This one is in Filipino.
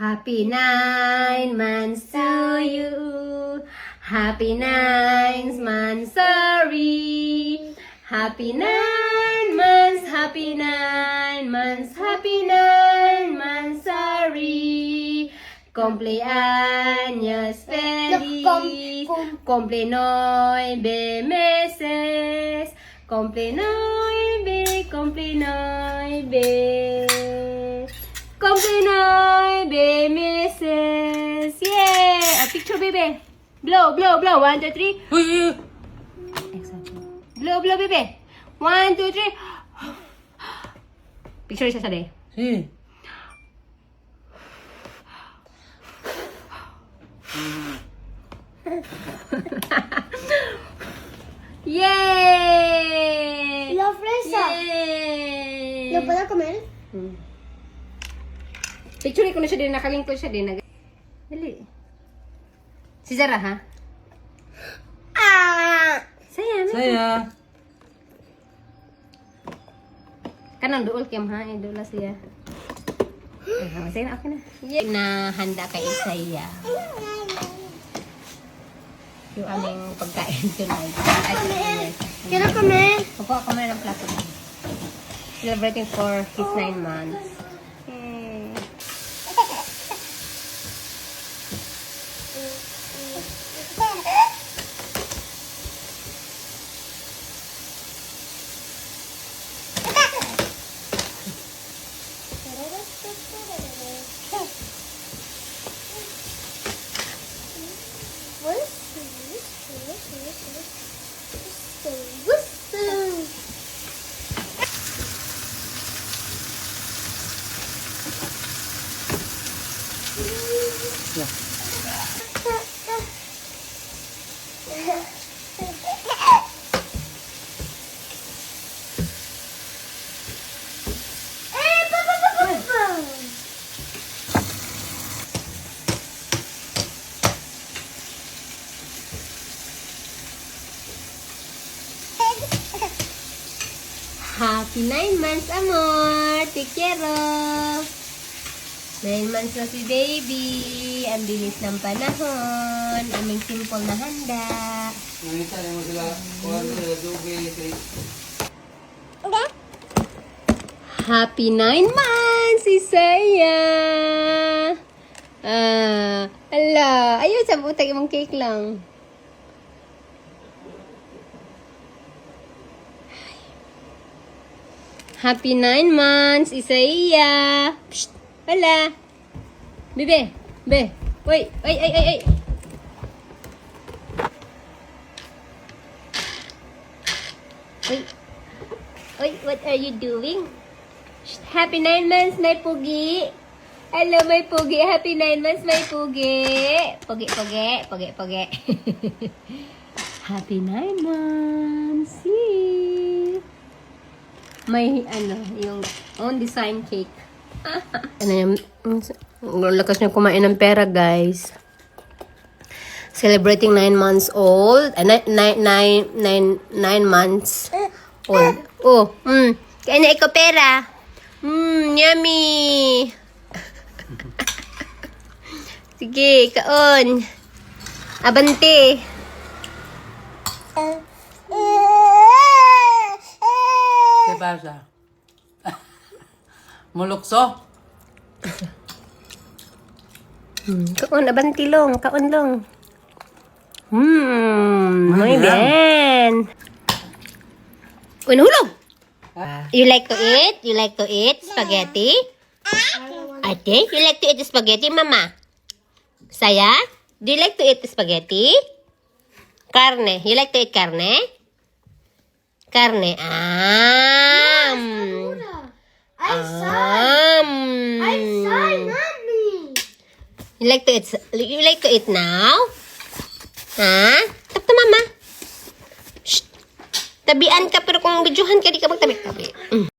Happy 9 months to you. Happy 9 months, sorry. Happy 9 months, happy 9 months, happy 9 months, sorry. Cumpleaños feliz, cumple 9 meses, cumple 9, cumple 9. Cumple 9 meses. Yeah! A picture, baby. Blow, blow, blow. 1, 2, 3. Blow, blow, baby. 1, 2, 3. Picture isa sa day. Sí. Yay! La fresa. Yay! ¿Lo puedo comer? Picture ko na siya din. Nakalingkod siya din. Dali. Si Zara, ha? Saya. Saya. Kanang duol Kim, ha? Idula siya. Masaya na ako na. Yeah. Nahanda kay Isaya. Yung aming pagkain tonight. Quiero comer. Opo, ako meron ng plato. Celebrating for his 9 months. Yay. Happy 9 months, amor! Take care of! 9 months na si baby. Ang bilis ng panahon. Aming simple na handa. Nakita niyo mo sila. Kuhan sila dugi. Happy 9 months, Isaya! Ala. Ayun, sabutag imong cake lang. Happy 9 months, Isaiah. Psst, wala. Bebe, be. Wait, ay. Wait, what are you doing? Psst, happy 9 months, my pugi. Hello, my pugi. Happy 9 months, my pugi. Pugi. Happy 9 months. See? May yung own design cake. Yung lakas niya kumain ng pera, guys. Celebrating 9 months old. 9 months old. Oh, kaya na ikaw pera. Yummy. Sige, kaon. Abante. ¿Qué pasa? Mulukso? Kaon, abanti long. Kaon long. Muy bien. Unhulog. You like to eat? You like to eat spaghetti? Ate, you like to eat spaghetti, mama? Saya? Do you like to eat spaghetti? Carne. You like to eat carne? Carne. I saw mommy. You like to eat now? Ha? Tap to mama. Shh. Tabian ka pero kung videohan ka di ka magtabi-tabi.